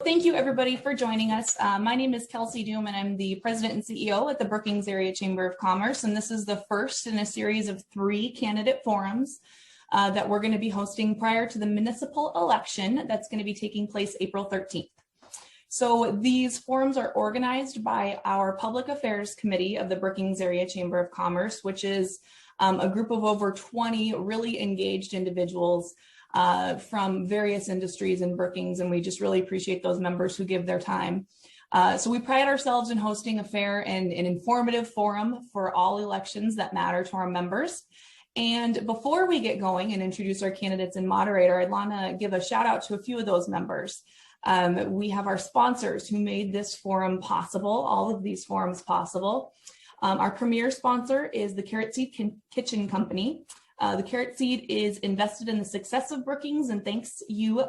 Thank you everybody for joining us. My name is Kelsey Doom and I'm the President and CEO at the Brookings Area Chamber of Commerce. And this is the first in a series of 3 candidate forums that we're going to be hosting prior to the municipal election that's going to be taking place April 13th. So these forums are organized by our Public Affairs Committee of the Brookings Area Chamber of Commerce, which is a group of over 20 really engaged individuals from various industries in Brookings, and we just really appreciate those members who give their time. So we pride ourselves in hosting a fair and an informative forum for all elections that matter to our members. And before we get going and introduce our candidates and moderator, I'd want to give a shout out to a few of those members. We have our sponsors who made this forum possible, all of these forums possible. Our premier sponsor is the Carrot Seed Kitchen Company. The Carrot Seed is invested in the success of Brookings and thanks you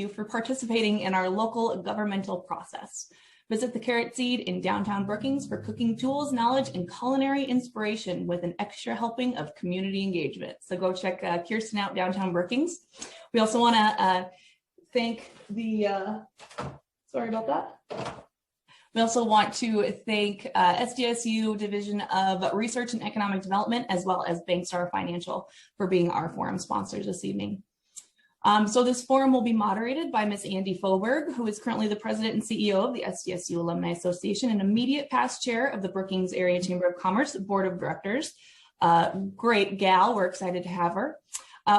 for participating in our local governmental process. Visit the Carrot Seed in downtown Brookings for cooking tools, knowledge, and culinary inspiration with an extra helping of community engagement. So go check Kirsten out downtown Brookings. We also want to thank the, sorry about that. We also want to thank SDSU Division of Research and Economic Development, as well as Bankstar Financial for being our forum sponsors this evening. So this forum will be moderated by Ms. Andi Fouberg, who is currently the President and CEO of the SDSU Alumni Association and immediate past chair of the Brookings Area Chamber of Commerce Board of Directors. Great gal, we're excited to have her.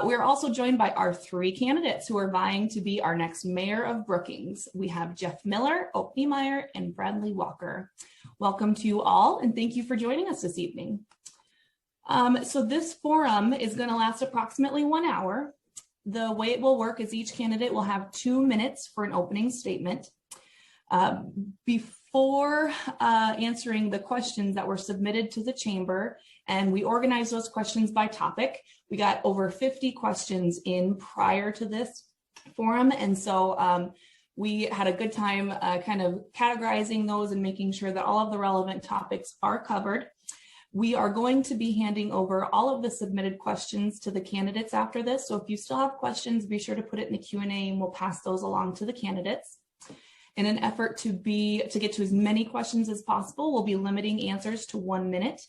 We are also joined by our 3 candidates who are vying to be our next mayor of Brookings. We have Jeff Miller, Oak Niemeyer, and Bradley Walker. Welcome to you all, and thank you for joining us this evening. So this forum is going to last approximately 1 hour. The way it will work is each candidate will have 2 minutes for an opening statement. Before answering the questions that were submitted to the chamber, and we organized those questions by topic. We got over 50 questions in prior to this forum, and so we had a good time kind of categorizing those and making sure that all of the relevant topics are covered. We are going to be handing over all of the submitted questions to the candidates after this, so if you still have questions, be sure to put it in the Q&A and we'll pass those along to the candidates. In an effort to get to as many questions as possible, we'll be limiting answers to 1 minute.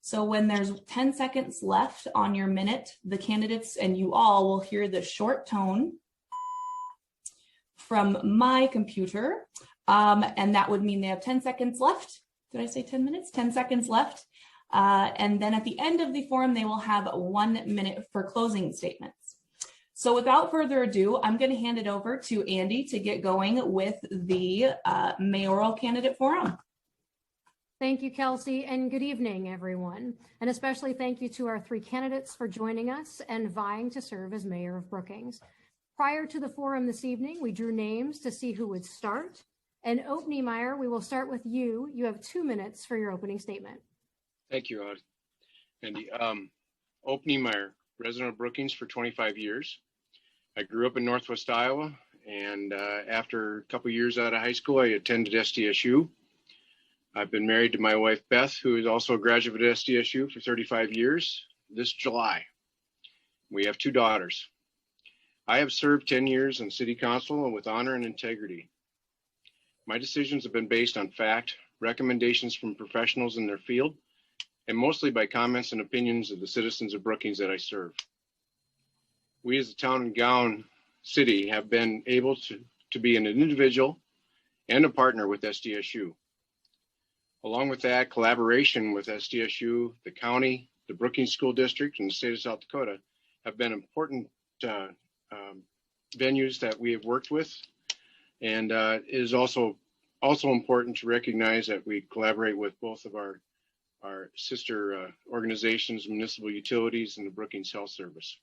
So when there's 10 seconds left on your minute, the candidates and you all will hear the short tone from my computer. And that would mean they have 10 seconds left. Did I say 10 minutes? 10 seconds left. And then at the end of the forum, they will have 1 minute for closing statements. So without further ado, I'm going to hand it over to Andi to get going with the mayoral candidate forum. Thank you, Kelsey, and good evening, everyone. And especially thank you to our 3 candidates for joining us and vying to serve as mayor of Brookings. Prior to the forum this evening, we drew names to see who would start. And Oak Niemeyer, we will start with you. You have 2 minutes for your opening statement. Thank you, Andi. Oak Niemeyer, resident of Brookings for 25 years. I grew up in Northwest Iowa, and after a couple years out of high school, I attended SDSU. I've been married to my wife, Beth, who is also a graduate at SDSU for 35 years this July. We have 2 daughters. I have served 10 years in city council and with honor and integrity. My decisions have been based on fact, recommendations from professionals in their field, and mostly by comments and opinions of the citizens of Brookings that I serve. We as a town and gown city have been able to be an individual and a partner with SDSU. Along with that, collaboration with SDSU, the county, the Brookings School District, and the state of South Dakota have been important venues that we have worked with. And it is also important to recognize that we collaborate with both of our sister organizations, municipal utilities, and the Brookings Health Service.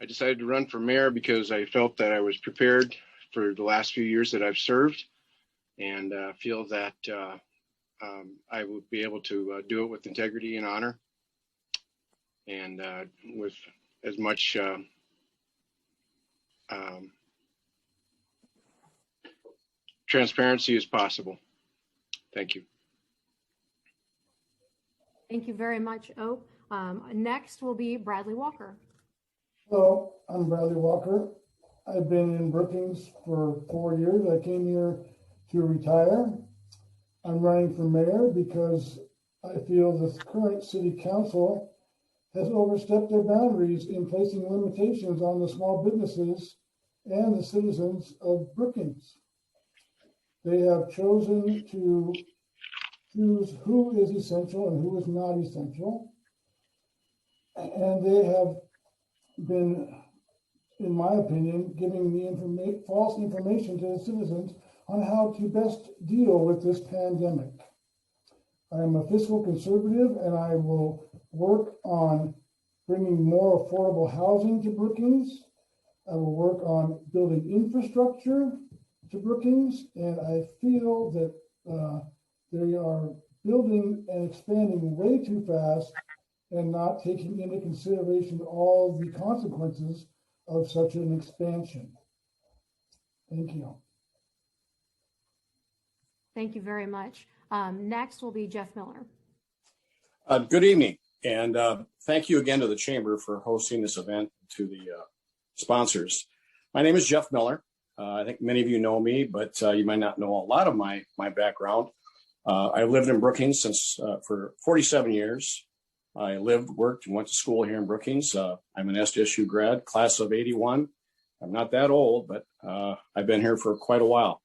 I decided to run for mayor because I felt that I was prepared for the last few years that I've served, and feel that I would be able to do it with integrity and honor, and with as much transparency as possible. Thank you. Thank you very much, Oak. Next will be Bradley Walker. Hello, I'm Bradley Walker. I've been in Brookings for 4 years. I came here to retire. I'm running for mayor because I feel the current city council has overstepped their boundaries in placing limitations on the small businesses and the citizens of Brookings. They have chosen to choose who is essential and who is not essential. And they have been, in my opinion, giving the false information to the citizens on how to best deal with this pandemic. I am a fiscal conservative, and I will work on bringing more affordable housing to Brookings. I will work on building infrastructure to Brookings, and I feel that they are building and expanding way too fast and not taking into consideration all the consequences of such an expansion. Thank you. Thank you very much. Next will be Jeff Miller. Good evening, and thank you again to the Chamber for hosting this event, to the sponsors. My name is Jeff Miller. I think many of you know me, but you might not know a lot of my background. I've lived in Brookings for 47 years. I lived, worked, and went to school here in Brookings. I'm an SDSU grad, class of 81. I'm not that old, but I've been here for quite a while.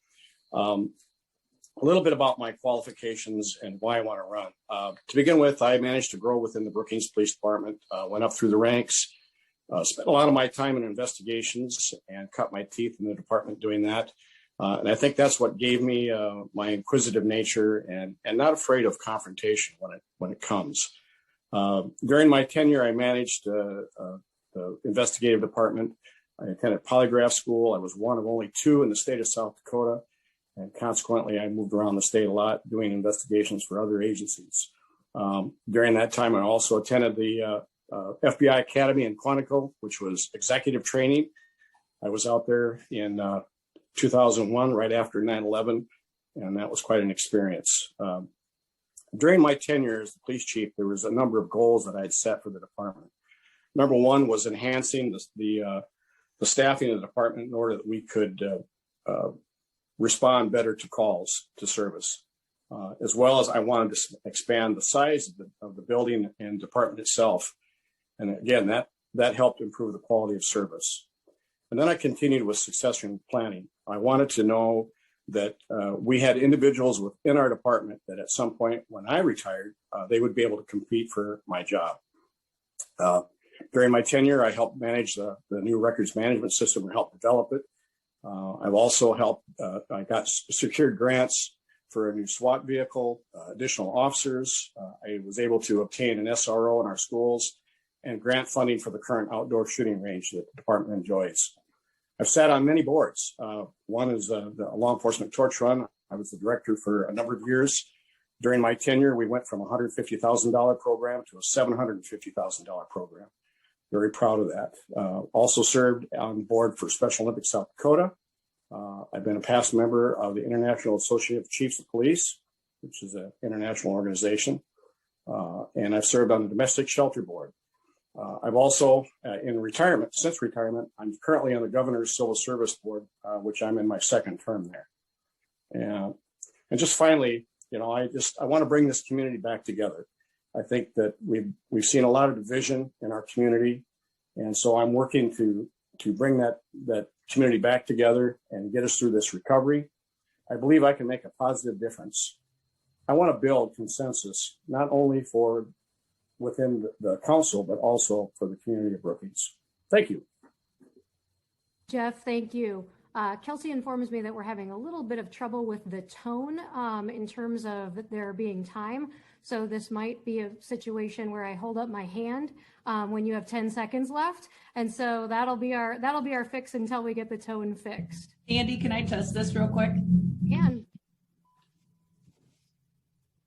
A little bit about my qualifications and why I want to run. To begin with, I managed to grow within the Brookings Police Department, went up through the ranks, spent a lot of my time in investigations and cut my teeth in the department doing that. And I think that's what gave me my inquisitive nature and not afraid of confrontation when it comes. During my tenure, I managed the investigative department. I attended polygraph school. I was one of only 2 in the state of South Dakota. And consequently, I moved around the state a lot doing investigations for other agencies. During that time, I also attended the FBI Academy in Quantico, which was executive training. I was out there in 2001, right after 9/11, and that was quite an experience. During my tenure as the police chief, there was a number of goals that I had set for the department. Number one was enhancing the staffing of the department in order that we could respond better to calls to service, as well as I wanted to expand the size of the building and department itself. And again, that helped improve the quality of service. And then I continued with succession planning. I wanted to know that we had individuals within our department that at some point when I retired, they would be able to compete for my job. During my tenure, I helped manage the new records management system and helped develop it. I've also helped, I got secured grants for a new SWAT vehicle, additional officers. I was able to obtain an SRO in our schools and grant funding for the current outdoor shooting range that the department enjoys. I've sat on many boards. One is the Law Enforcement Torch Run. I was the director for a number of years. During my tenure, we went from a $150,000 program to a $750,000 program. Very proud of that. Also served on the board for Special Olympics South Dakota. I've been a past member of the International Association of Chiefs of Police, which is an international organization. And I've served on the Domestic Shelter Board. I've also, since retirement, I'm currently on the Governor's Civil Service Board, which I'm in my second term there. And just finally, I want to bring this community back together. I think that we've seen a lot of division in our community, and so I'm working to bring that community back together and get us through this recovery. I believe I can make a positive difference. I want to build consensus, not only for within the council, but also for the community of Brookings. Thank you. Jeff, thank you. Kelsey informs me that we're having a little bit of trouble with the tone in terms of there being time. So this might be a situation where I hold up my hand when you have 10 seconds left. And so that'll be our fix until we get the tone fixed. Andi, can I test this real quick? And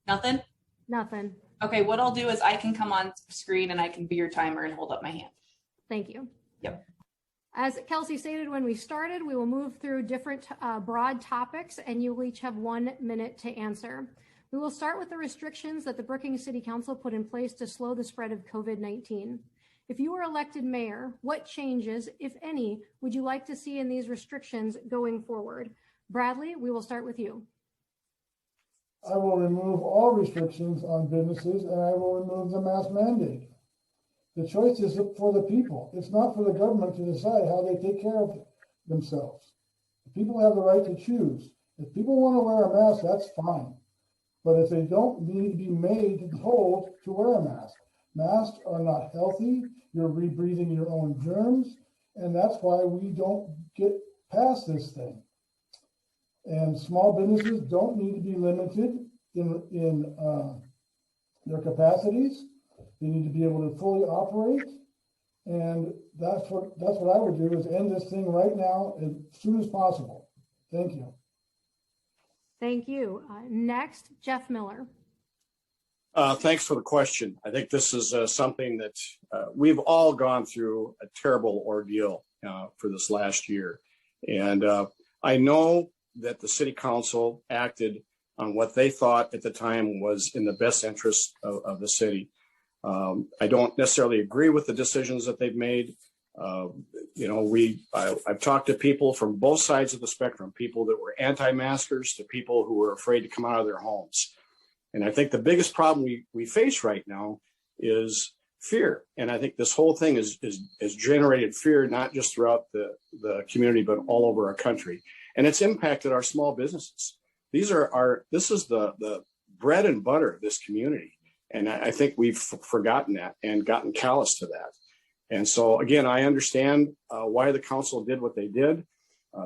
Nothing? nothing. Okay, what I'll do is I can come on screen and I can be your timer and hold up my hand. Thank you. Yep. As Kelsey stated when we started, we will move through different broad topics and you will each have 1 minute to answer. We will start with the restrictions that the Brookings City Council put in place to slow the spread of COVID-19. If you were elected mayor, what changes, if any, would you like to see in these restrictions going forward? Bradley, we will start with you. I will remove all restrictions on businesses, and I will remove the mask mandate. The choice is for the people. It's not for the government to decide how they take care of themselves. The people have the right to choose. If people want to wear a mask, that's fine. But if they don't need to be made and told to wear a mask, masks are not healthy. You're rebreathing your own germs, and that's why we don't get past this thing. And small businesses don't need to be limited in their capacities. They need to be able to fully operate, and that's what I would do, is end this thing right now as soon as possible. Thank you. Thank you. Next, Jeff Miller. Thanks for the question. I think this is something that we've all gone through a terrible ordeal for this last year. And I know that the city council acted on what they thought at the time was in the best interest of the city. I don't necessarily agree with the decisions that they've made. I've talked to people from both sides of the spectrum, people that were anti-maskers to people who were afraid to come out of their homes. And I think the biggest problem we face right now is fear. And I think this whole thing is generated fear, not just throughout the community, but all over our country. And it's impacted our small businesses. This is the bread and butter of this community. And I think we've forgotten that and gotten callous to that. And so, again, I understand why the council did what they did.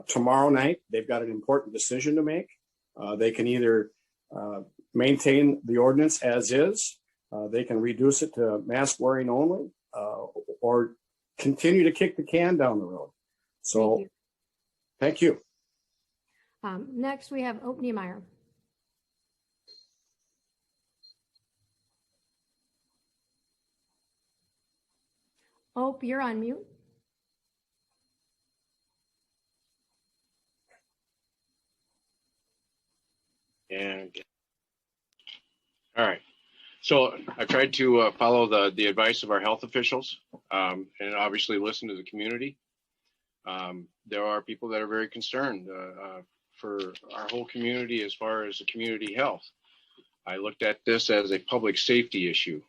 Tomorrow night, they've got an important decision to make. They can either maintain the ordinance as is, they can reduce it to mask wearing only, or continue to kick the can down the road. So, thank you. Next, we have Ope Niemeyer. Ope, you're on mute. And all right. So I tried to follow the advice of our health officials and obviously listen to the community. There are people that are very concerned for our whole community as far as the community health. I looked at this as a public safety issue.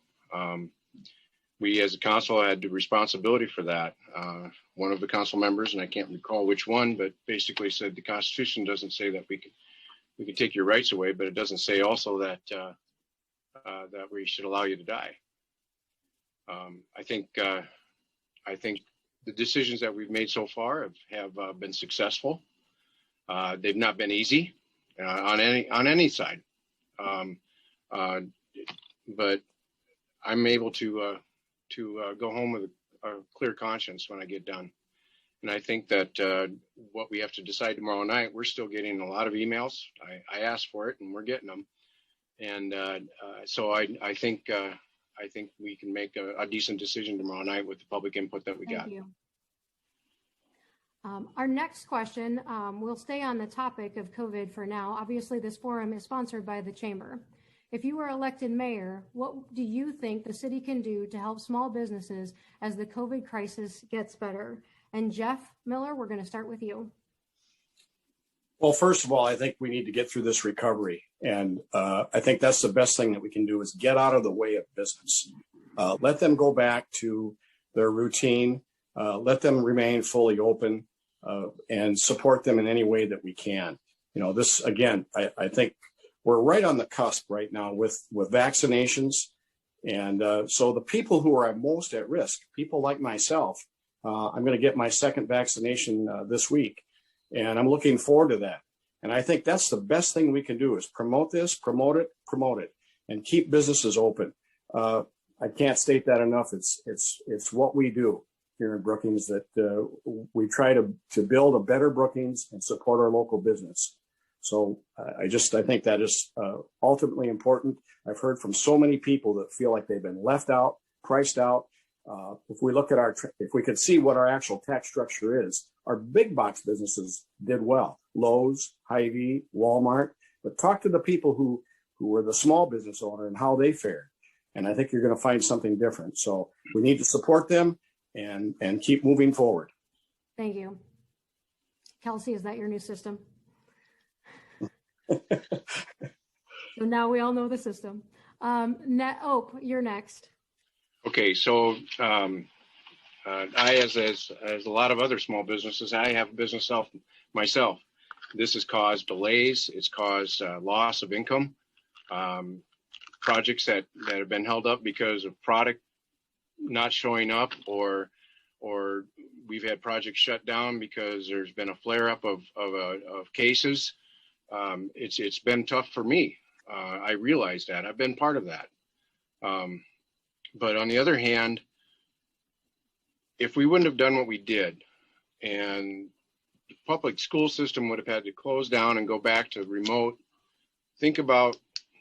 We as a council had the responsibility for that. One of the council members, and I can't recall which one, but basically said the Constitution doesn't say that we can take your rights away, but it doesn't say also that that we should allow you to die. I think the decisions that we've made so far have been successful. They've not been easy on any side, but I'm able to go home with a clear conscience when I get done. And I think that what we have to decide tomorrow night, we're still getting a lot of emails. I asked for it and we're getting them. And so I think we can make a decent decision tomorrow night with the public input that we got. Thank you. Our next question, we'll stay on the topic of COVID for now. Obviously, this forum is sponsored by the Chamber. If you were elected mayor, what do you think the city can do to help small businesses as the COVID crisis gets better? And Jeff Miller, we're going to start with you. Well, first of all, I think we need to get through this recovery. And I think that's the best thing that we can do is get out of the way of business. Let them go back to their routine. Let them remain fully open and support them in any way that we can. You know, this, again, I think we're right on the cusp right now with vaccinations. And so the people who are most at risk, people like myself, I'm going to get my second vaccination this week. And I'm looking forward to that. And I think that's the best thing we can do is promote this, promote it, and keep businesses open. I can't state that enough. It's what we do here in Brookings, that we try to build a better Brookings and support our local business. So I think that is ultimately important. I've heard from so many people that feel like they've been left out, priced out. If we look at if we could see what our actual tax structure is, our big box businesses did well. Lowe's, Hy-Vee, Walmart. But talk to the people who were the small business owner and how they fared. And I think you're going to find something different. So we need to support them and keep moving forward. Thank you. Kelsey, is that your new system? So now we all know the system. Ope, you're next. Okay, so I, as a lot of other small businesses, I have a business myself. This has caused delays. It's caused loss of income. Projects that have been held up because of product not showing up, or we've had projects shut down because there's been a flare up of cases. It's been tough for me. I realize that. I've been part of that. But on the other hand, if we wouldn't have done what we did, and the public school system would have had to close down and go back to remote, think about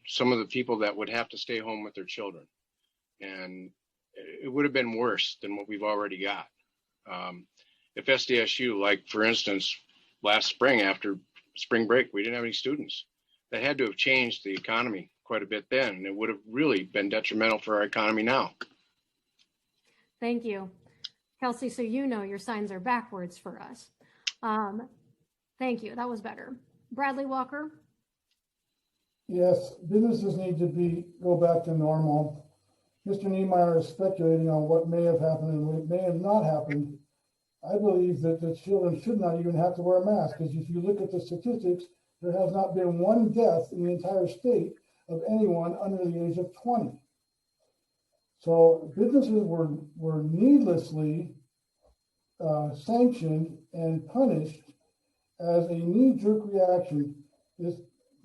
some of the people that would have to stay home with their children. And it would have been worse than what we've already got. If SDSU, like for instance, last spring after spring break, we didn't have any students. That had to have changed the economy quite a bit then, and it would have really been detrimental for our economy now. Thank you. Kelsey, so you know your signs are backwards for us. Thank you. That was better. Bradley Walker. Yes, businesses need to go back to normal. Mr. Niemeyer is speculating on what may have happened and what may have not happened. I believe that the children should not even have to wear a mask, because if you look at the statistics, there has not been one death in the entire state of anyone under the age of 20. So businesses were needlessly sanctioned and punished as a knee-jerk reaction.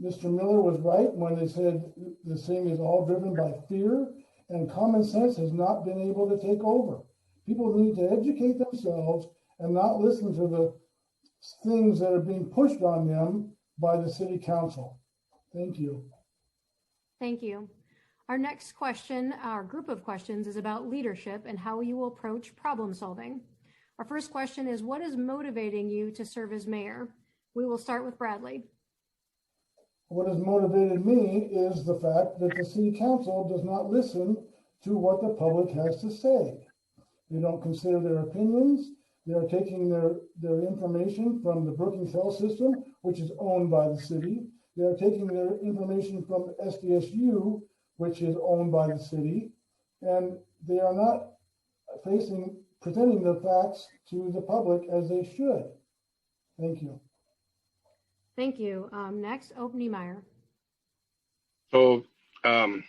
Mr. Miller was right when they said this thing is all driven by fear, and common sense has not been able to take over. People need to educate themselves and not listen to the things that are being pushed on them by the city council. Thank you. Thank you. Our next question, our group of questions, is about leadership and how you will approach problem solving. Our first question is, what is motivating you to serve as mayor? We will start with Bradley. What has motivated me is the fact that the city council does not listen to what the public has to say. They don't consider their opinions. They are taking their information from the Brookings health system, which is owned by the city. They are taking their information from SDSU, which is owned by the city, and they are not presenting the facts to the public as they should. Thank you. Thank you. Next, Ope Niemeyer. So I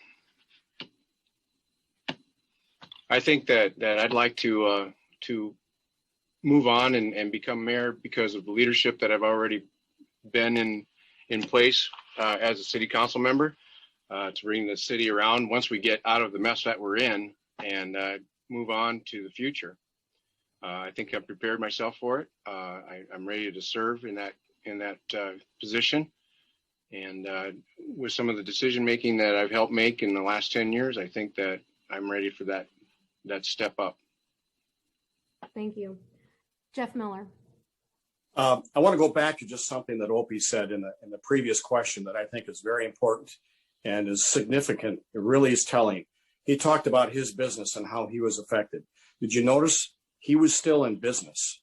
think that I'd like to move on and become mayor because of the leadership that I've already been in place as a city council member, to bring the city around once we get out of the mess that we're in and move on to the future. I think I've prepared myself for it. I'm ready to serve in that position, and with some of the decision making that I've helped make in the last 10 years, I think that I'm ready for that step up. Thank you. Jeff Miller. I want to go back to just something that Opie said in the previous question that I think is very important and is significant. It really is telling. He talked about his business and how he was affected. Did you notice he was still in business?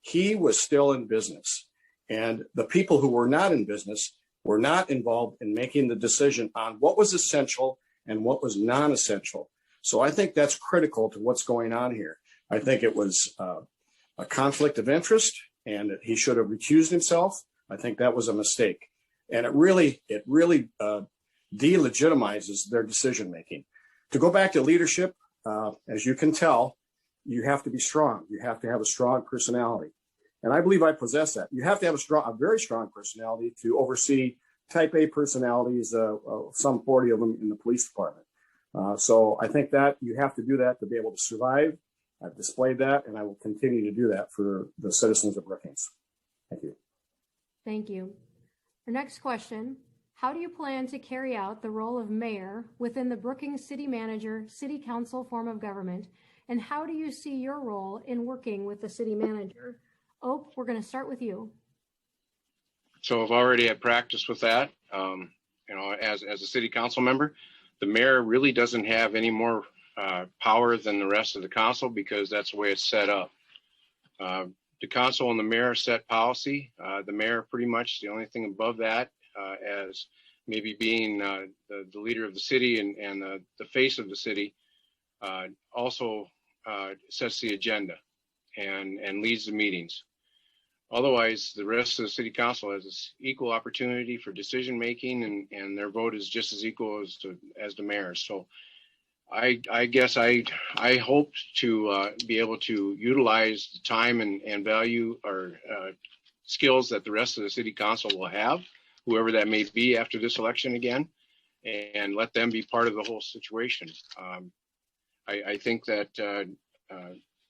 He was still in business. And the people who were not in business were not involved in making the decision on what was essential and what was non-essential. So I think that's critical to what's going on here. I think it was a conflict of interest, and he should have recused himself. I think that was a mistake. And it really delegitimizes their decision making. To go back to leadership, as you can tell, you have to be strong. You have to have a strong personality. And I believe I possess that. You have to have a very strong personality to oversee type A personalities, some 40 of them in the police department. So I think that you have to do that to be able to survive. I've displayed that, and I will continue to do that for the citizens of Brookings. Thank you. Thank you. Our next question, how do you plan to carry out the role of mayor within the Brookings city manager, city council form of government? And how do you see your role in working with the city manager? Ope, we're going to start with you. So I've already had practice with that, as a city council member. the mayor really doesn't have any more power than the rest of the council because that's the way it's set up. The council and the mayor set policy. The mayor pretty much the only thing above that, as maybe being the leader of the city and the face of the city, also sets the agenda and leads the meetings. Otherwise, the rest of the city council has this equal opportunity for decision making, and their vote is just as equal as the mayor's. So I guess I hope to be able to utilize the time and value or skills that the rest of the city council will have, whoever that may be after this election again, and let them be part of the whole situation. I think that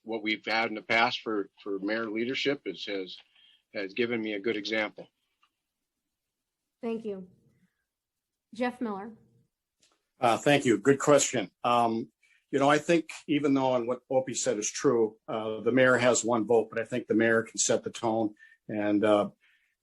what we've had in the past for mayor leadership has given me a good example. Thank you. Jeff Miller. Thank you. Good question. I think even though and what Opie said is true, the mayor has one vote, but I think the mayor can set the tone and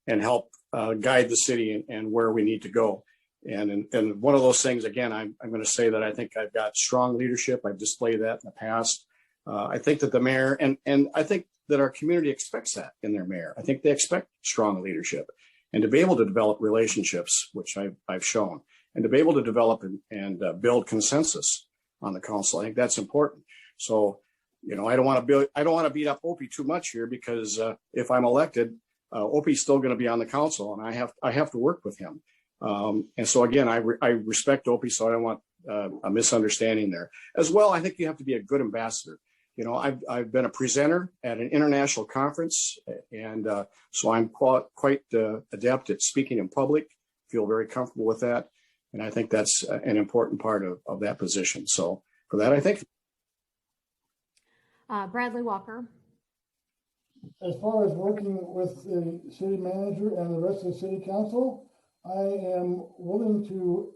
help guide the city and where we need to go. And one of those things, again, I'm going to say that I think I've got strong leadership. I've displayed that in the past. I think that the mayor and I think that our community expects that in their mayor. I think they expect strong leadership and to be able to develop relationships, which I've shown, and to be able to develop and build consensus on the council. I think that's important. So, I don't want to beat up Opie too much here because if I'm elected, Opie's still going to be on the council, and I have to work with him. And so again, I respect Opie, so I don't want a misunderstanding there. As well, I think you have to be a good ambassador. I've been a presenter at an international conference, and so I'm quite adept at speaking in public. Feel very comfortable with that. And I think that's an important part of that position. So for that, I think. Bradley Walker. As far as working with the city manager and the rest of the city council, I am willing to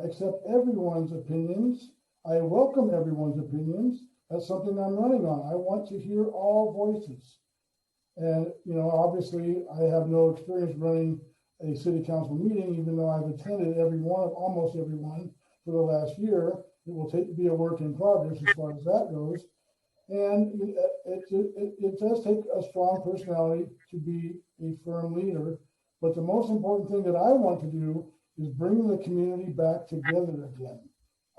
accept everyone's opinions. I welcome everyone's opinions. That's something I'm running on. I want to hear all voices. And, obviously I have no experience running a city council meeting, even though I've attended almost every one for the last year. It will be a work in progress as far as that goes. And it does take a strong personality to be a firm leader. But the most important thing that I want to do is bring the community back together again.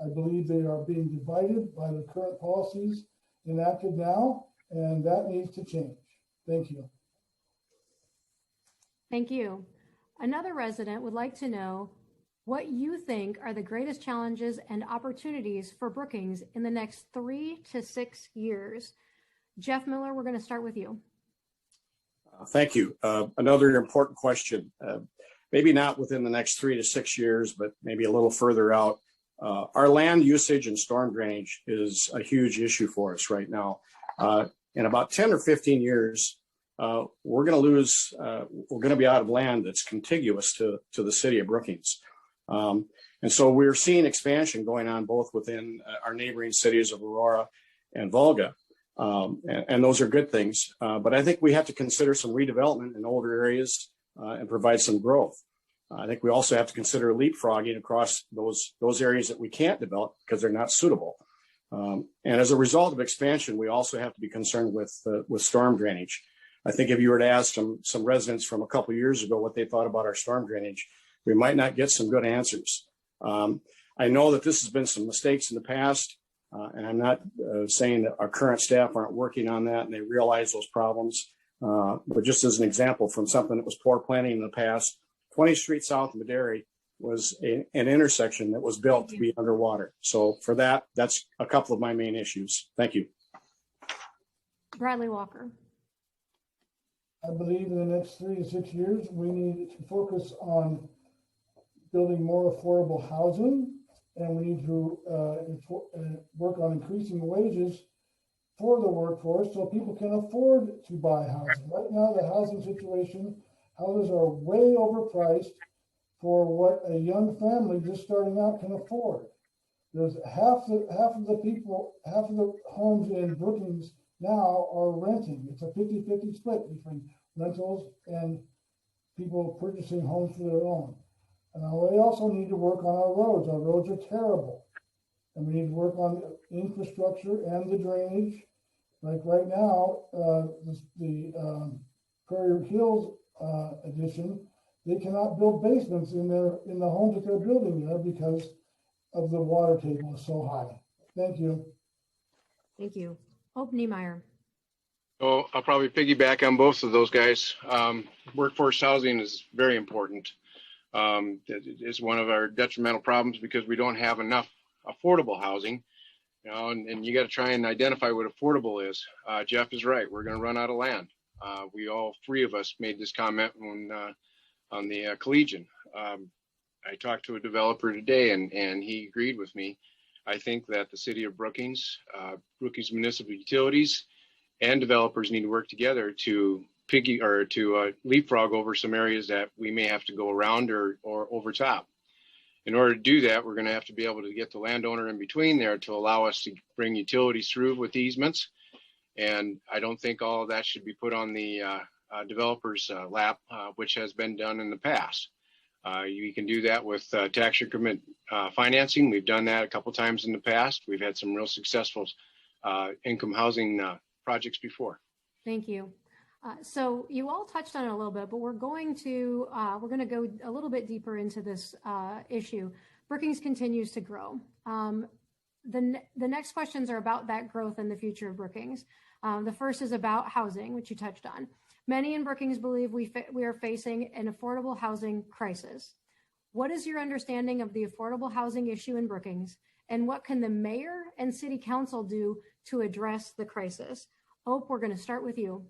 I believe they are being divided by the current policies enacted now, and that needs to change. Thank you. Thank you. Another resident would like to know what you think are the greatest challenges and opportunities for Brookings in the next 3 to 6 years. Jeff Miller, we're going to start with you. Thank you. Another important question, maybe not within the next 3 to 6 years, but maybe a little further out. Our land usage and storm drainage is a huge issue for us right now. In about 10 or 15 years, we're going to be out of land that's contiguous to the city of Brookings. And so we're seeing expansion going on both within our neighboring cities of Aurora and Volga. And those are good things. But I think we have to consider some redevelopment in older areas and provide some growth. I think we also have to consider leapfrogging across those areas that we can't develop because they're not suitable. And as a result of expansion, we also have to be concerned with storm drainage. I think if you were to ask some residents from a couple of years ago what they thought about our storm drainage, we might not get some good answers. I know that this has been some mistakes in the past, and I'm not saying that our current staff aren't working on that and they realize those problems. But just as an example from something that was poor planning in the past, 20th Street South of Moderator was an intersection that was built to be underwater. So for that, that's a couple of my main issues. Thank you. Bradley Walker. I believe in the next 3 to 6 years, we need to focus on building more affordable housing, and we need to work on increasing wages for the workforce so people can afford to buy housing. Right now, the housing situation, houses are way overpriced for what a young family just starting out can afford. There's half of the homes in Brookings now are renting. It's a 50-50 split between rentals and people purchasing homes for their own. And we also need to work on our roads. Our roads are terrible. And we need to work on the infrastructure and the drainage. Like right now, the Prairie Hills addition, they cannot build basements in the homes that they're building there because of the water table is so high. Thank you. Thank you. Hope Niemeyer. Oh, I'll probably piggyback on both of those guys. Workforce housing is very important. It's one of our detrimental problems because we don't have enough affordable housing, you know, and you got to try and identify what affordable is. Jeff is right. We're going to run out of land. We all three of us made this comment when on the Collegian. I talked to a developer today, and he agreed with me. I think that the city of Brookings, Brookings Municipal Utilities, and developers need to work together to leapfrog over some areas that we may have to go around or over top. In order to do that, we're going to have to be able to get the landowner in between there to allow us to bring utilities through with easements. And I don't think all of that should be put on the developer's lap, which has been done in the past. You can do that with tax increment financing. We've done that a couple times in the past. We've had some real successful income housing projects before. Thank you. So you all touched on it a little bit, but we're going to go a little bit deeper into this issue. Brookings continues to grow. The next questions are about that growth and the future of Brookings. The first is about housing, which you touched on. Many in Brookings believe we are facing an affordable housing crisis. What is your understanding of the affordable housing issue in Brookings, and what can the mayor and city council do to address the crisis? Hope, we're going to start with you.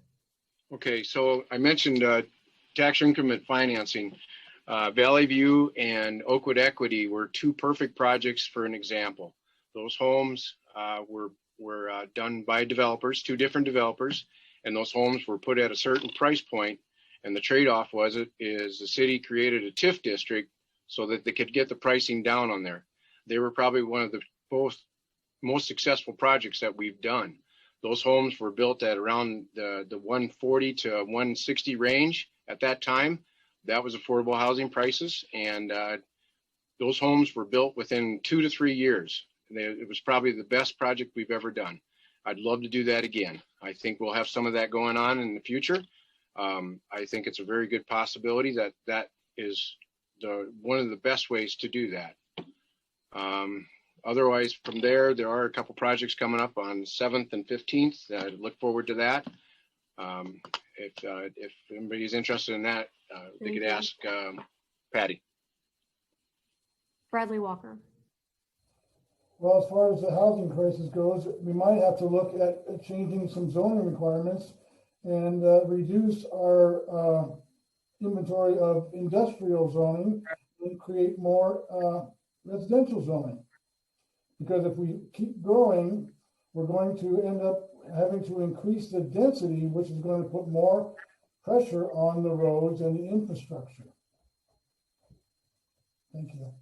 Okay, so I mentioned tax increment financing. Valley View and Oakwood Equity were two perfect projects for an example. Those homes were done by developers, two different developers, and those homes were put at a certain price point. And the trade-off is the city created a TIF district so that they could get the pricing down on there. They were probably one of the most successful projects that we've done. Those homes were built at around the 140 to 160 range at that time. That was affordable housing prices. And those homes were built within 2 to 3 years. It was probably the best project we've ever done. I'd love to do that again. I think we'll have some of that going on in the future. I think it's a very good possibility that is one of the best ways to do that. Otherwise, from there are a couple projects coming up on 7th and 15th. I look forward to that. If anybody's interested in that, they could ask Patty. Bradley Walker. Well, as far as the housing crisis goes, we might have to look at changing some zoning requirements and reduce our inventory of industrial zoning and create more residential zoning. Because if we keep growing, we're going to end up having to increase the density, which is going to put more pressure on the roads and the infrastructure. Thank you.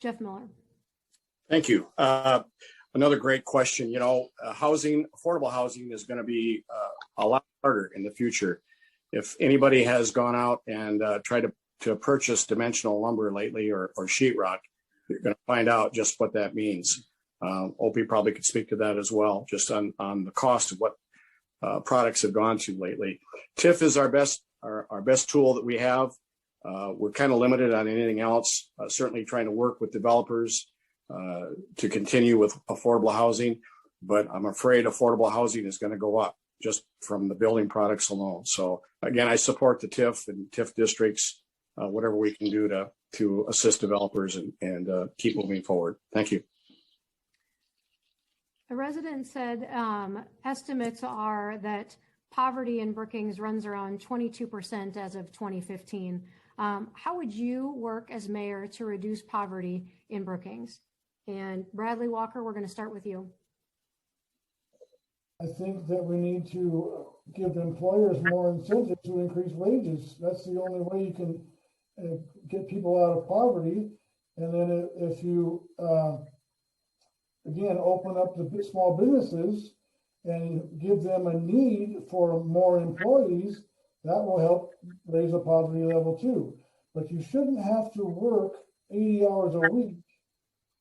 Jeff Miller. Thank you. Another great question. You know, affordable housing is going to be a lot harder in the future. If anybody has gone out and tried to purchase dimensional lumber lately or sheetrock, you're going to find out just what that means. Opie probably could speak to that as well, just on the cost of what products have gone to lately. TIF is our best tool that we have. We're kind of limited on anything else. Certainly trying to work with developers to continue with affordable housing, but I'm afraid affordable housing is going to go up just from the building products alone. So again, I support the TIF and TIF districts, whatever we can do to assist developers and keep moving forward. Thank you. A resident said estimates are that poverty in Brookings runs around 22% as of 2015. How would you work as mayor to reduce poverty in Brookings? And Bradley Walker, we're going to start with you. I think that we need to give employers more incentive to increase wages. That's the only way you can get people out of poverty. And then if you, again, open up the small businesses and give them a need for more employees, that will help raise the poverty level too. but you shouldn't have to work 80 hours a week,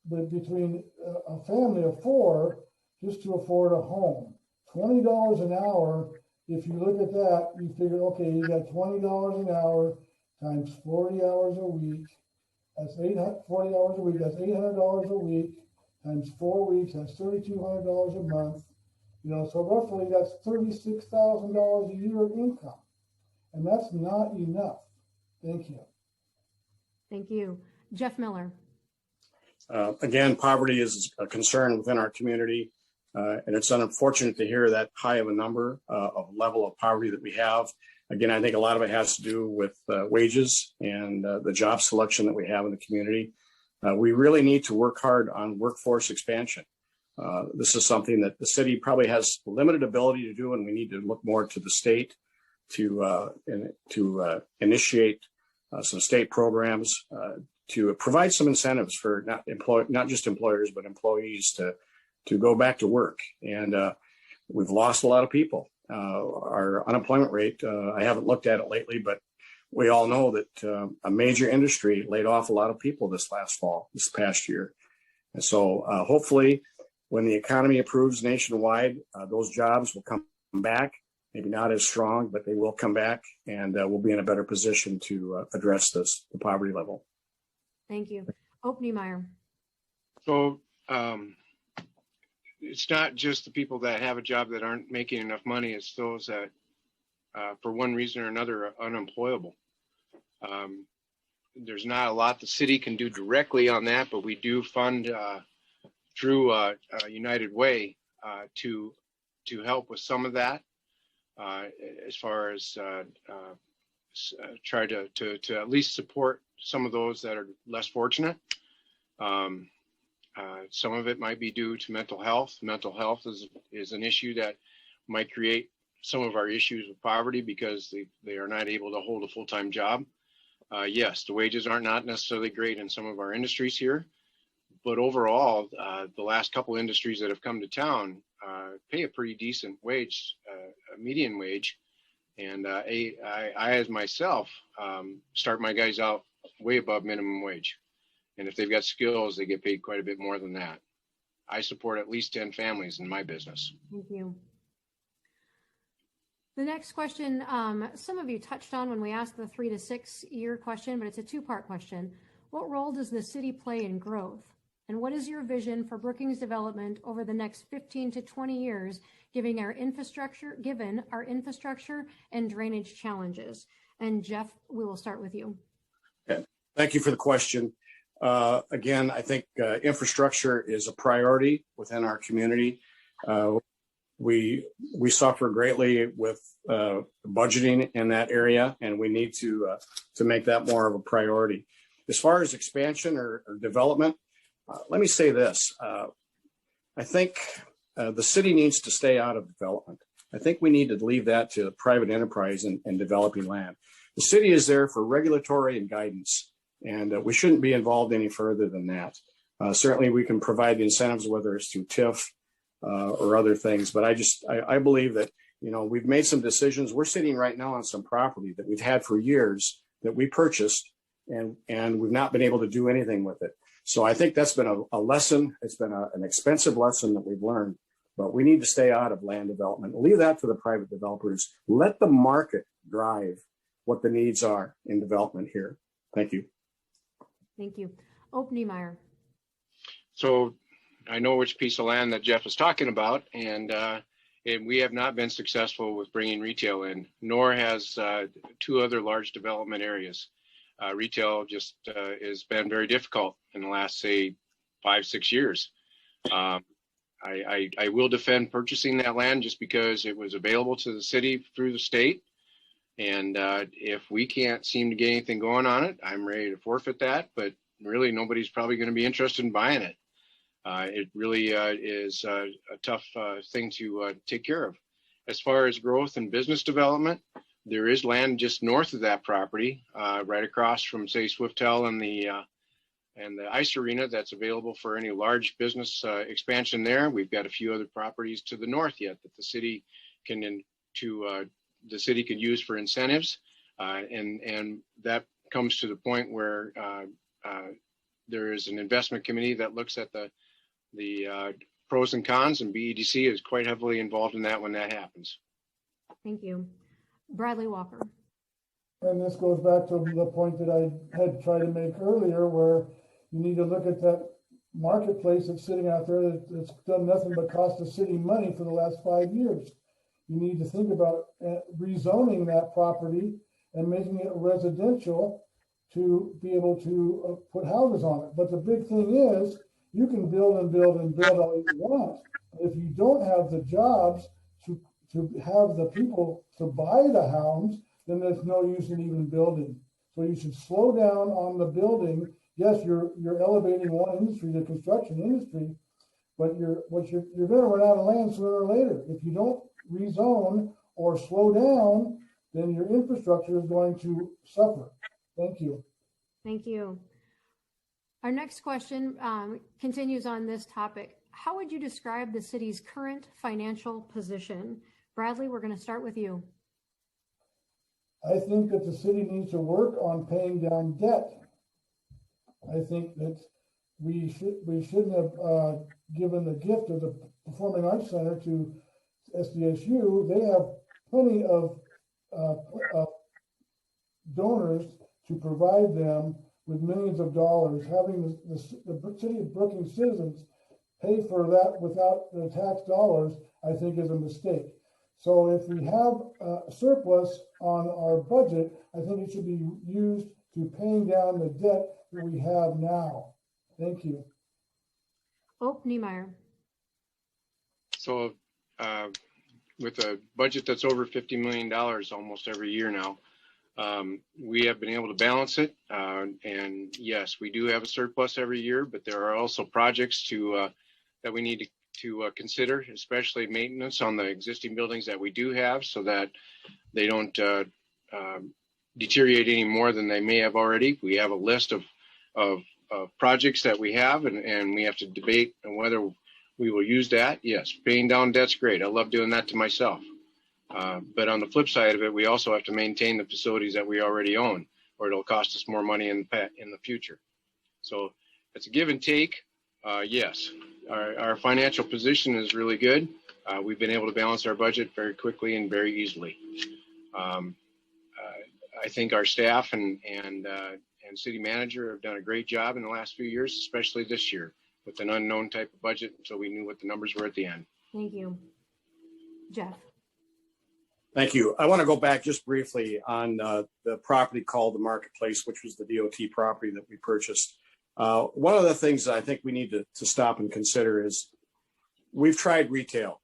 but between a family of 4 just to afford a home. $20 an hour, if you look at that, you figure, okay, you got $20 an hour times 40 hours a week. That's 40 hours a week. That's $800 a week times 4 weeks. That's $3,200 a month. You know, so roughly that's $36,000 a year of income, and that's not enough. Thank you. Thank you. Jeff Miller. Again, poverty is a concern within our community, and it's unfortunate to hear that high of a number of level of poverty that we have. Again, I think a lot of it has to do with wages and the job selection that we have in the community. We really need to work hard on workforce expansion. This is something that the city probably has limited ability to do, and we need to look more to the state to initiate some state programs to provide some incentives for not just employers but employees to go back to work. And we've lost a lot of people. Our unemployment rate, I haven't looked at it lately, but we all know that a major industry laid off a lot of people this past year. And so hopefully when the economy improves nationwide, those jobs will come back, maybe not as strong, but they will come back, and we'll be in a better position to address the poverty level. Thank you. Hope Niemeyer. So it's not just the people that have a job that aren't making enough money. It's those that, for one reason or another, are unemployable. There's not a lot the city can do directly on that, but we do fund through United Way to help with some of that, as far as try to at least support some of those that are less fortunate. Some of it might be due to mental health. Mental health is an issue that might create some of our issues with poverty because they are not able to hold a full-time job. Yes, the wages are not necessarily great in some of our industries here, but overall, the last couple industries that have come to town pay a pretty decent wage, a median wage. And I as myself, start my guys out way above minimum wage. And if they've got skills, they get paid quite a bit more than that. I support at least 10 families in my business. Thank you. The next question, some of you touched on when we asked the 3 to 6 year question, but it's a 2-part question. What role does the city play in growth? And what is your vision for Brookings development over the next 15 to 20 years, given our infrastructure and drainage challenges? And Jeff, we will start with you. Okay. Thank you for the question. Again, I think infrastructure is a priority within our community. We suffer greatly with budgeting in that area, and we need to make that more of a priority. As far as expansion or development, let me say this. I think the city needs to stay out of development. I think we need to leave that to private enterprise and developing land. The city is there for regulatory and guidance, and we shouldn't be involved any further than that. Certainly, we can provide the incentives, whether it's through TIF or other things. But I believe that, you know, we've made some decisions. We're sitting right now on some property that we've had for years that we purchased, and we've not been able to do anything with it. So I think that's been a lesson. It's been an expensive lesson that we've learned. But we need to stay out of land development. Leave that to the private developers. Let the market drive what the needs are in development here. Thank you. Thank you. Ope Niemeyer. So I know which piece of land that Jeff is talking about, and we have not been successful with bringing retail in, nor has 2 other large development areas. Retail just has been very difficult in the last, say, 5-6 years. I will defend purchasing that land just because it was available to the city through the state. And if we can't seem to get anything going on it, I'm ready to forfeit that. But really, nobody's probably going to be interested in buying it. It really is a tough thing to take care of. As far as growth and business development, there is land just north of that property, right across from, say, Swiftel and the ice arena that's available for any large business expansion there. We've got a few other properties to the north yet that the city can use for incentives, and that comes to the point where there is an investment committee that looks at the pros and cons, and BEDC is quite heavily involved in that when that happens. Thank you. Bradley Walker. And this goes back to the point that I had tried to make earlier, where you need to look at that marketplace that's sitting out there that's done nothing but cost the city money for the last 5 years. You need to think about rezoning that property and making it residential to be able to put houses on it. But the big thing is, you can build and build and build all you want. If you don't have the jobs to have the people to buy the homes, then there's no use in even building. So you should slow down on the building. Yes, you're elevating one industry, the construction industry, but you're going to run out of land sooner or later. If you don't rezone or slow down, then your infrastructure is going to suffer. Thank you. Thank you. Our next question continues on this topic. How would you describe the city's current financial position? Bradley, we're going to start with you. I think that the city needs to work on paying down debt. I think that we shouldn't have given the gift of the Performing Arts Center to SDSU. They have plenty of donors to provide them with millions of dollars. Having the city of Brookings citizens pay for that without the tax dollars, I think, is a mistake. So if we have a surplus on our budget, I think it should be used to paying down the debt that we have now. Thank you. Oh, Niemeyer. So with a budget that's over $50 million almost every year now, we have been able to balance it. And yes, we do have a surplus every year, but there are also projects that we need to consider, especially maintenance on the existing buildings that we do have, so that they don't deteriorate any more than they may have already. We have a list of projects that we have, and we have to debate on whether we will use that. Yes, paying down debt's great. I love doing that to myself. But on the flip side of it, we also have to maintain the facilities that we already own, or it'll cost us more money in the future. So it's a give and take. Yes, our financial position is really good. We've been able to balance our budget very quickly and very easily. I think our staff and city manager have done a great job in the last few years, especially this year with an unknown type of budget, so we knew what the numbers were at the end. Thank you. Jeff. Thank you. I want to go back just briefly on the property called the Marketplace, which was the DOT property that we purchased. One of the things that I think we need to stop and consider is we've tried retail.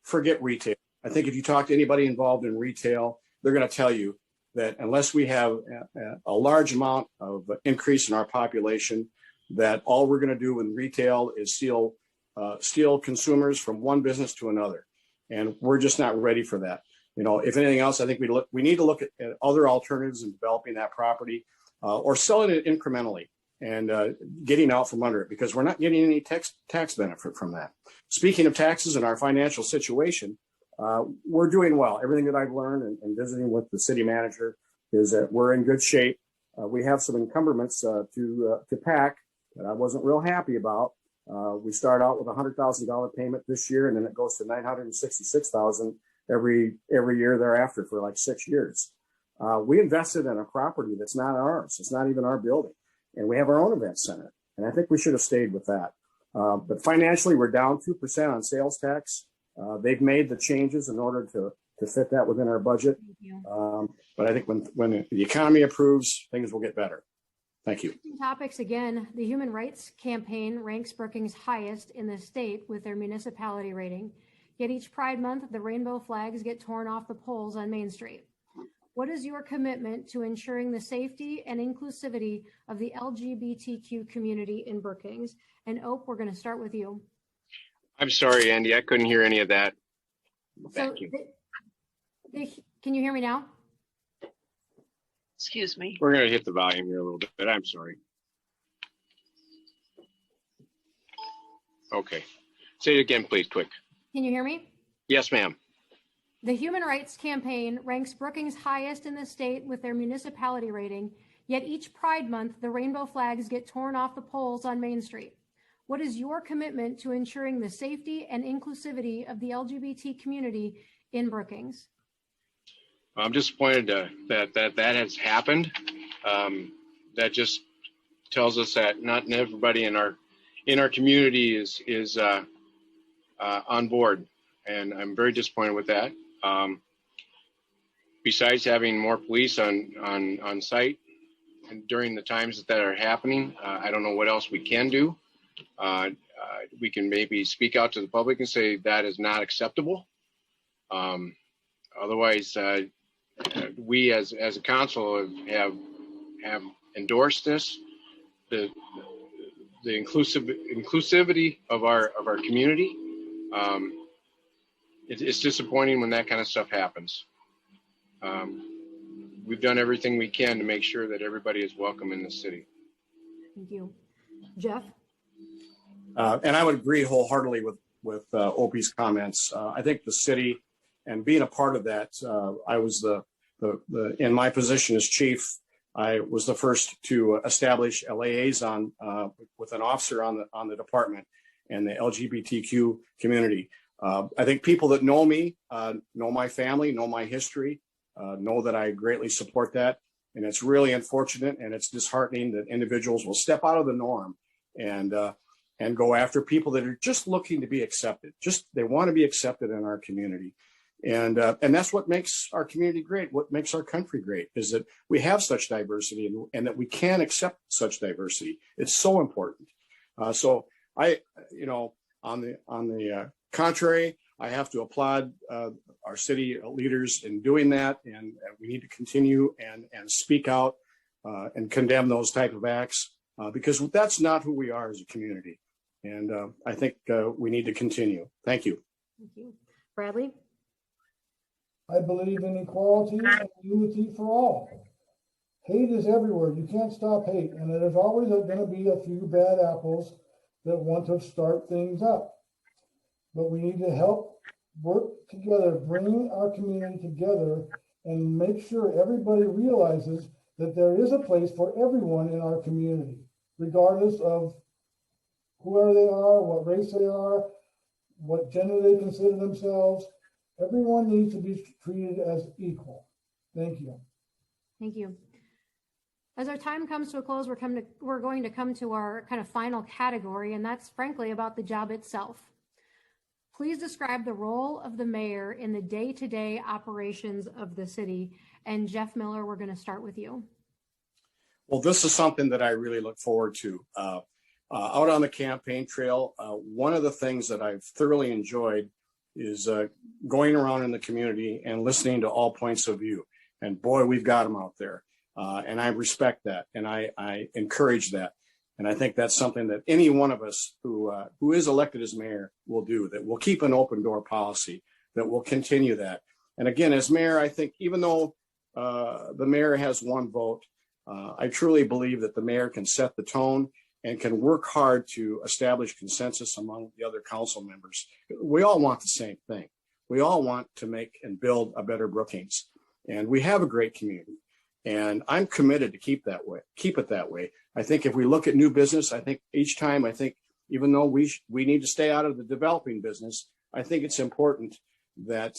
Forget retail. I think if you talk to anybody involved in retail, they're going to tell you that unless we have a large amount of increase in our population, that all we're going to do in retail is steal consumers from one business to another. And we're just not ready for that. You know, if anything else, I think we need to look at other alternatives in developing that property or selling it incrementally and getting out from under it, because we're not getting any tax benefit from that. Speaking of taxes and our financial situation, we're doing well. Everything that I've learned and visiting with the city manager is that we're in good shape. We have some encumbrments to pack that I wasn't real happy about. We start out with a $100,000 payment this year, and then it goes to $966,000 every year thereafter for like 6 years. We invested in a property that's not ours. It's not even our building. And we have our own event center. And I think we should have stayed with that. But financially, we're down 2% on sales tax. They've made the changes in order to fit that within our budget. But I think when the economy improves, things will get better. Thank you. Topics again. The Human Rights Campaign ranks Brookings highest in the state with their municipality rating. Yet each Pride Month, the rainbow flags get torn off the poles on Main Street. What is your commitment to ensuring the safety and inclusivity of the LGBTQ community in Brookings? And Ope, we're going to start with you. I'm sorry, Andy, I couldn't hear any of that. Thank you. Can you hear me now? Excuse me. We're going to hit the volume here a little bit. I'm sorry. Okay. Say it again, please, quick. Can you hear me? Yes, ma'am. The Human Rights Campaign ranks Brookings highest in the state with their municipality rating, Yet each Pride Month, the rainbow flags get torn off the poles on Main Street. What is your commitment to ensuring the safety and inclusivity of the LGBT community in Brookings? I'm disappointed that has happened. That just tells us that not everybody in our community is on board, and I'm very disappointed with that. Besides having more police on site and during the times that are happening, I don't know what else we can do. We can maybe speak out to the public and say that is not acceptable. Otherwise, we as a council have endorsed this, the inclusivity of our community. It's disappointing when that kind of stuff happens. We've done everything we can to make sure that everybody is welcome in the city. Thank you. Jeff? And I would agree wholeheartedly with Opie's comments. I think the city, and being a part of that, I was in my position as chief, I was the first to establish a liaison with an officer on the department and the LGBTQ community. I think people that know me, know my family, know my history, know that I greatly support that. And it's really unfortunate and it's disheartening that individuals will step out of the norm and go after people that are just looking to be accepted. They want to be accepted in our community. And that's what makes our community great. What makes our country great is that we have such diversity and that we can accept such diversity. It's so important. So on the contrary, I have to applaud our city leaders in doing that. And we need to continue and speak out and condemn those type of acts because that's not who we are as a community. And I think we need to continue. Thank you. Thank you. Bradley? I believe in equality and unity for all. Hate is everywhere. You can't stop hate. And there's always going to be a few bad apples that want to start things up. But we need to help work together, bring our community together, and make sure everybody realizes that there is a place for everyone in our community, regardless of whoever they are, what race they are, what gender they consider themselves. Everyone needs to be treated as equal. Thank you. Thank you. As our time comes to a close, we're going to come to our kind of final category, and that's frankly about the job itself. Please describe the role of the mayor in the day-to-day operations of the city. And Jeff Miller, we're going to start with you. Well, this is something that I really look forward to. Out on the campaign trail, one of the things that I've thoroughly enjoyed is going around in the community and listening to all points of view. And boy, we've got them out there. And I respect that. And I encourage that. And I think that's something that any one of us who is elected as mayor will do, that will keep an open door policy, that will continue that. And again, as mayor, I think even though the mayor has one vote, I truly believe that the mayor can set the tone and can work hard to establish consensus among the other council members. We all want the same thing. We all want to make and build a better Brookings. And we have a great community. And I'm committed to keep it that way. I think if we look at new business, I think each time, even though we need to stay out of the developing business, I think it's important that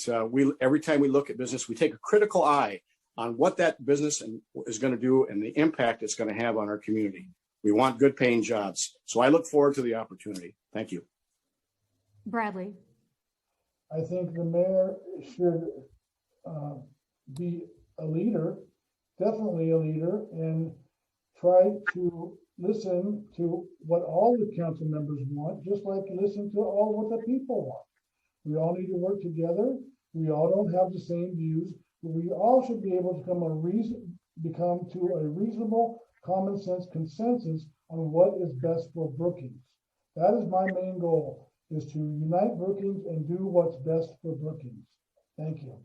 every time we look at business, we take a critical eye on what that business is going to do and the impact it's going to have on our community. We want good paying jobs. So I look forward to the opportunity. Thank you. Bradley. I think the mayor should be a leader, definitely a leader, and try to listen to what all the council members want, just like listen to all what the people want. We all need to work together. We all don't have the same views, but we all should be able to become to a reasonable common sense consensus on what is best for Brookings. That is my main goal, is to unite Brookings and do what's best for Brookings. Thank you.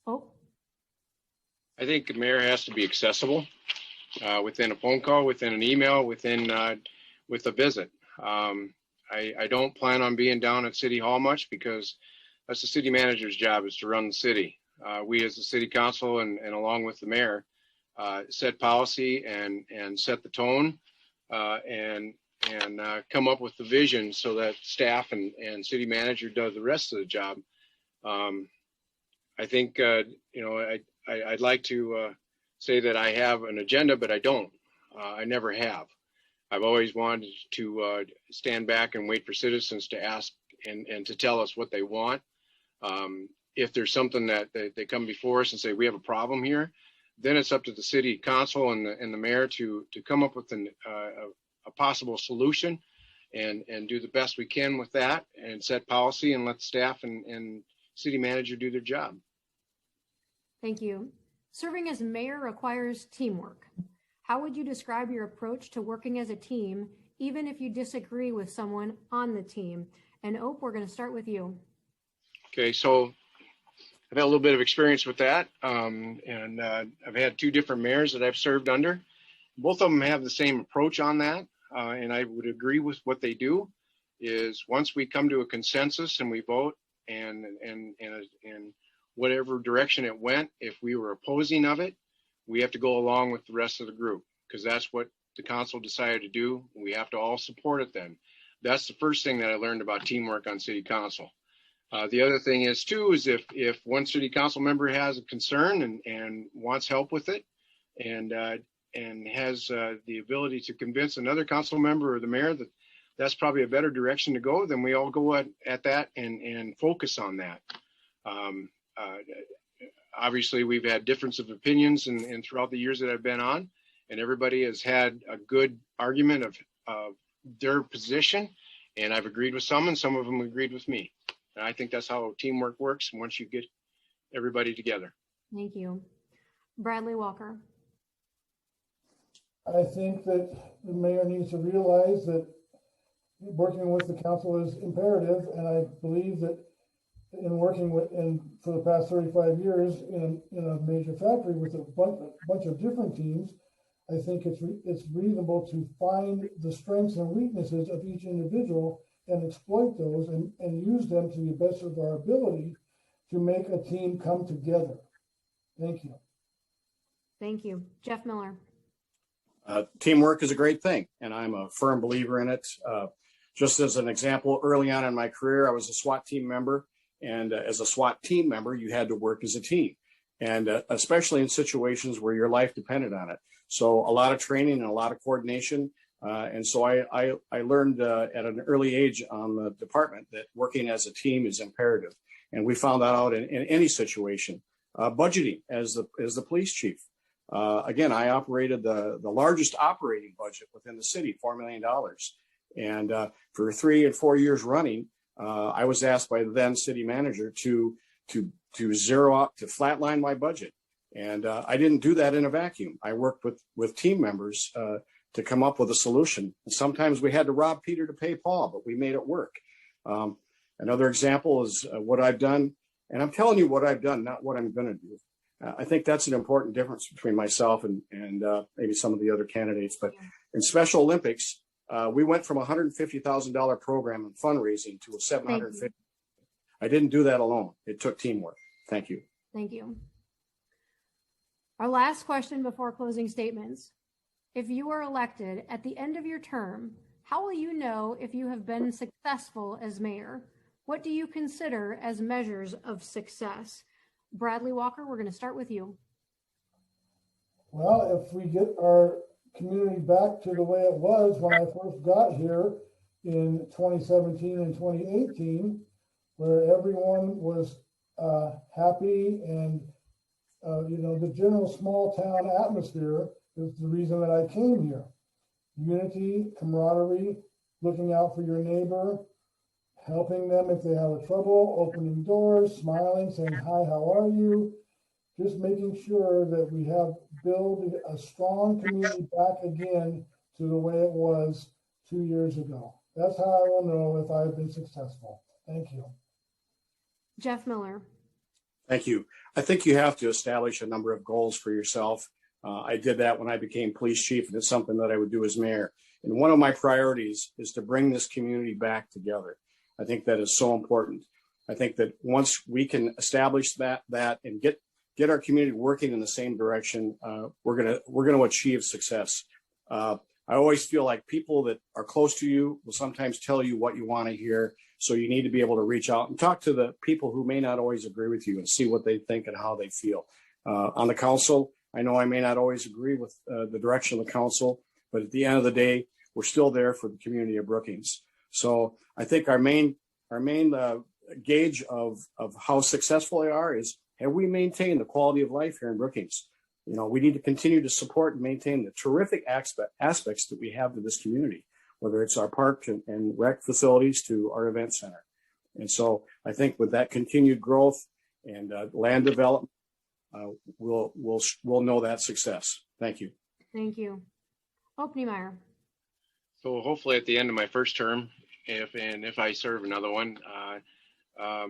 Oh. I think the mayor has to be accessible within a phone call, within an email, with a visit. I don't plan on being down at City Hall much because that's the city manager's job, is to run the city. We as the city council and along with the mayor set policy and set the tone, and come up with the vision so that staff and city manager does the rest of the job. I think, I'd like to say that I have an agenda, but I don't. I never have. I've always wanted to stand back and wait for citizens to ask and to tell us what they want. If there's something that they come before us and say, we have a problem here, then it's up to the city council and the mayor to come up with a possible solution and do the best we can with that and set policy and let staff and city manager do their job. Thank you. Serving as mayor requires teamwork. How would you describe your approach to working as a team, even if you disagree with someone on the team? And Ope, we're going to start with you. Okay, so I've had a little bit of experience with that. And I've had two different mayors that I've served under. Both of them have the same approach on that. And I would agree with what they do is once we come to a consensus and we vote and whatever direction it went, if we were opposing of it, we have to go along with the rest of the group because that's what the council decided to do. We have to all support it then. That's the first thing that I learned about teamwork on city council. The other thing is too, is if one city council member has a concern and wants help with it and has the ability to convince another council member or the mayor that that's probably a better direction to go, then we all go at that and focus on that. Obviously, we've had difference of opinions and throughout the years that I've been on, and everybody has had a good argument of their position, and I've agreed with some, and some of them agreed with me. And I think that's how teamwork works once you get everybody together. Thank you. Bradley Walker. I think that the mayor needs to realize that working with the council is imperative, and I believe that in working with, and for the past 35 years in a major factory with a bunch of different teams, I think it's reasonable to find the strengths and weaknesses of each individual and exploit those and use them to the best of our ability to make a team come together. Thank you. Thank you. Jeff Miller. Teamwork is a great thing, and I'm a firm believer in it. Just as an example, early on in my career, I was a SWAT team member. And as a SWAT team member, you had to work as a team, and especially in situations where your life depended on it. So a lot of training and a lot of coordination. And so I learned at an early age on the department that working as a team is imperative. And we found that out in any situation. Budgeting as the police chief. Again, I operated the largest operating budget within the city, $4 million. And for 3 and 4 years running, I was asked by the then city manager to zero out, to flatline my budget. And I didn't do that in a vacuum. I worked with team members to come up with a solution. And sometimes we had to rob Peter to pay Paul, but we made it work. Another example is what I've done. And I'm telling you what I've done, not what I'm going to do. I think that's an important difference between myself and maybe some of the other candidates. But in Special Olympics, we went from a $150,000 program in fundraising to a $750,000. I didn't do that alone. It took teamwork. Thank you. Thank you. Our last question before closing statements. If you are elected at the end of your term, how will you know if you have been successful as mayor? What do you consider as measures of success? Bradley Walker, we're going to start with you. Well, if we get our community back to the way it was when I first got here in 2017 and 2018, where everyone was happy and the general small town atmosphere is the reason that I came here. Unity, camaraderie, looking out for your neighbor, helping them if they have trouble, opening doors, smiling, saying, hi, how are you? Just making sure that we have built a strong community back again to the way it was 2 years ago. That's how I will know if I've been successful. Thank you. Jeff Miller. Thank you. I think you have to establish a number of goals for yourself. I did that when I became police chief, and it's something that I would do as mayor. And one of my priorities is to bring this community back together. I think that is so important. I think that once we can establish that and get get our community working in the same direction, we're gonna achieve success. I always feel like people that are close to you will sometimes tell you what you want to hear. So you need to be able to reach out and talk to the people who may not always agree with you and see what they think and how they feel. On the council, I know I may not always agree with the direction of the council, but at the end of the day, we're still there for the community of Brookings. So I think our main gauge of how successful they are is, have we maintained the quality of life here in Brookings? You know, we need to continue to support and maintain the terrific aspects that we have to this community, whether it's our park and rec facilities to our event center. And so I think with that continued growth and land development, we'll know that success. Thank you. Thank you. Oppenheimer. So hopefully at the end of my first term, if I serve another one, I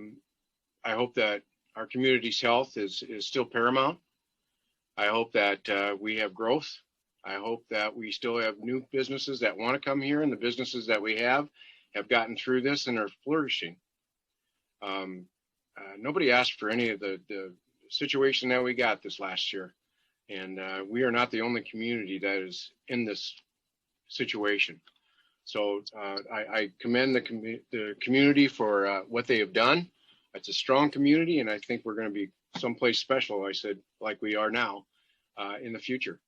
hope that our community's health is still paramount. I hope that we have growth. I hope that we still have new businesses that want to come here, and the businesses that we have gotten through this and are flourishing. Nobody asked for any of the situation that we got this last year, and we are not the only community that is in this situation. So I commend the community for what they have done. It's a strong community, and I think we're going to be someplace special, I said, like we are now in the future.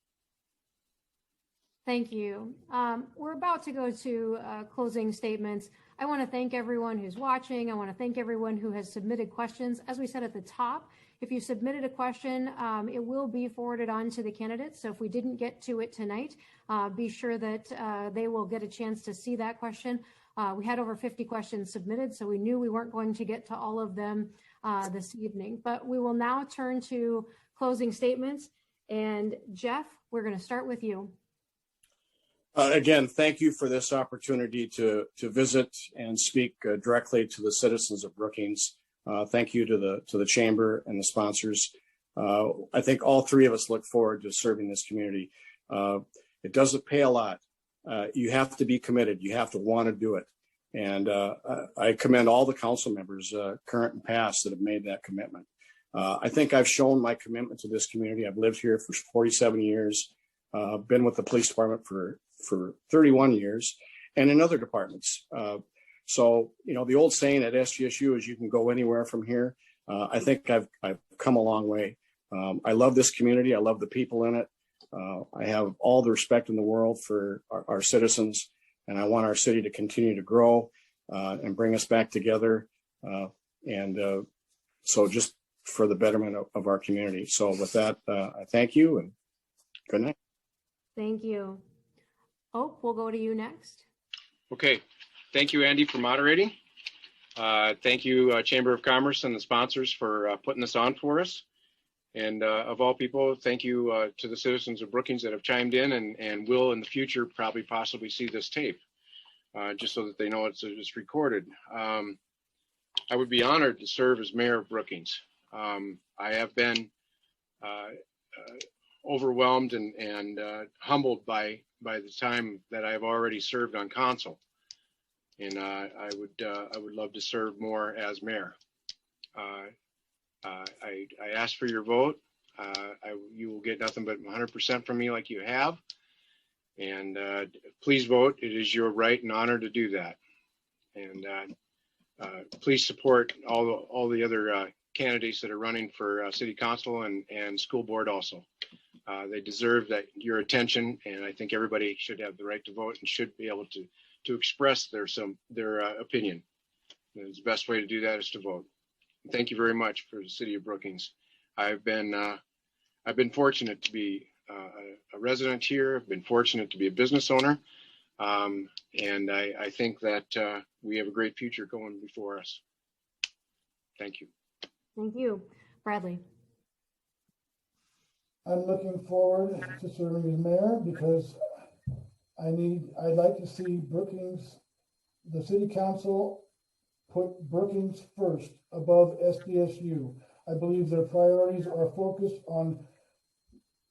Thank you. We're about to go to closing statements. I want to thank everyone who's watching. I want to thank everyone who has submitted questions. As we said at the top, if you submitted a question, it will be forwarded on to the candidates. So if we didn't get to it tonight, be sure that they will get a chance to see that question. We had over 50 questions submitted, so we knew we weren't going to get to all of them this evening. But we will now turn to closing statements. And Jeff, we're going to start with you. Again, thank you for this opportunity to visit and speak directly to the citizens of Brookings. Thank you to the chamber and the sponsors. I think all three of us look forward to serving this community. It doesn't pay a lot. You have to be committed. You have to want to do it. And I commend all the council members, current and past, that have made that commitment. I think I've shown my commitment to this community. I've lived here for 47 years, been with the police department for 31 years, and in other departments. So, you know, the old saying at SGSU is you can go anywhere from here. I think I've come a long way. I love this community. I love the people in it. I have all the respect in the world for our citizens, and I want our city to continue to grow and bring us back together. So just for the betterment of our community. So with that, I thank you and good night. Thank you. Hope, we'll go to you next. Okay. Thank you, Andi, for moderating. Thank you, Chamber of Commerce and the sponsors for putting this on for us. And of all people, thank you to the citizens of Brookings that have chimed in and will in the future probably possibly see this tape, just so that they know it's recorded. I would be honored to serve as mayor of Brookings. I have been overwhelmed and humbled by the time that I've already served on council. And I would love to serve more as mayor. I ask for your vote. You will get nothing but 100% from me like you have. And please vote. It is your right and honor to do that. And please support all the other candidates that are running for city council and school board also. They deserve your attention, and I think everybody should have the right to vote and should be able to express their opinion. And the best way to do that is to vote. Thank you very much for the city of Brookings. I've been fortunate to be a resident here. I've been fortunate to be a business owner, and I think that we have a great future going before us. Thank you. Thank you. Bradley. I'm looking forward to serving as mayor because I'd like to see Brookings, the city council, put Brookings first above SDSU. I believe their priorities are focused on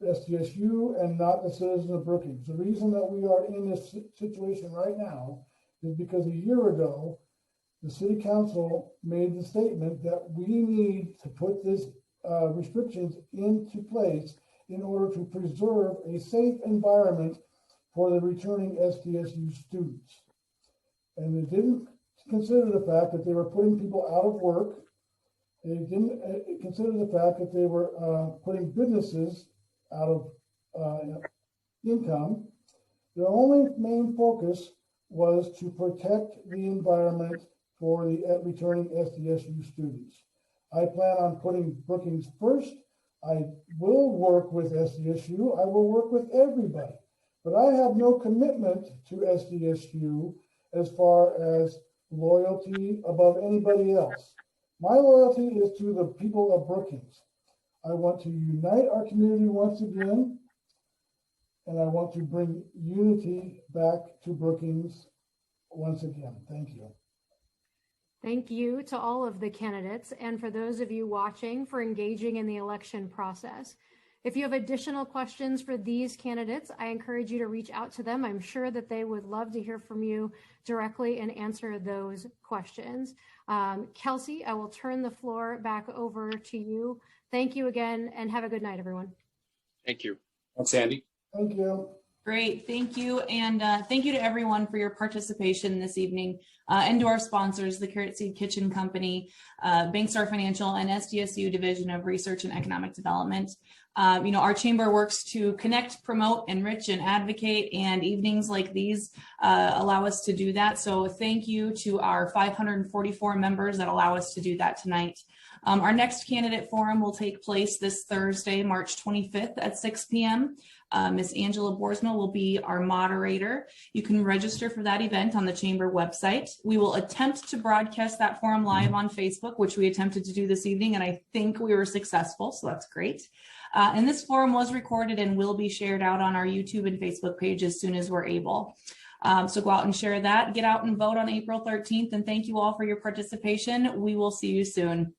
SDSU and not the citizens of Brookings. The reason that we are in this situation right now is because a year ago, the city council made the statement that we need to put this restrictions into place in order to preserve a safe environment for the returning SDSU students. And they didn't consider the fact that they were putting people out of work. They didn't consider the fact that they were putting businesses out of income. Their only main focus was to protect the environment for the returning SDSU students. I plan on putting Brookings first. I will work with SDSU. I will work with everybody, but I have no commitment to SDSU as far as loyalty above anybody else. My loyalty is to the people of Brookings. I want to unite our community once again, and I want to bring unity back to Brookings once again. Thank you. Thank you to all of the candidates and for those of you watching for engaging in the election process. If you have additional questions for these candidates, I encourage you to reach out to them. I'm sure that they would love to hear from you directly and answer those questions. Kelsey, I will turn the floor back over to you. Thank you again and have a good night, everyone. Thank you. Thanks, Andy. Thank you. Great, thank you. And thank you to everyone for your participation this evening. And to our sponsors, the Carrot Seed Kitchen Company, Bankstar Financial, and SDSU Division of Research and Economic Development. Our chamber works to connect, promote, enrich, and advocate, and evenings like these allow us to do that. So thank you to our 544 members that allow us to do that tonight. Our next candidate forum will take place this Thursday, March 25th at 6 p.m. Ms. Angela Boersma will be our moderator. You can register for that event on the chamber website. We will attempt to broadcast that forum live on Facebook, which we attempted to do this evening, and I think we were successful, so that's great. And this forum was recorded and will be shared out on our YouTube and Facebook page as soon as we're able. So go out and share that. Get out and vote on April 13th, and thank you all for your participation. We will see you soon.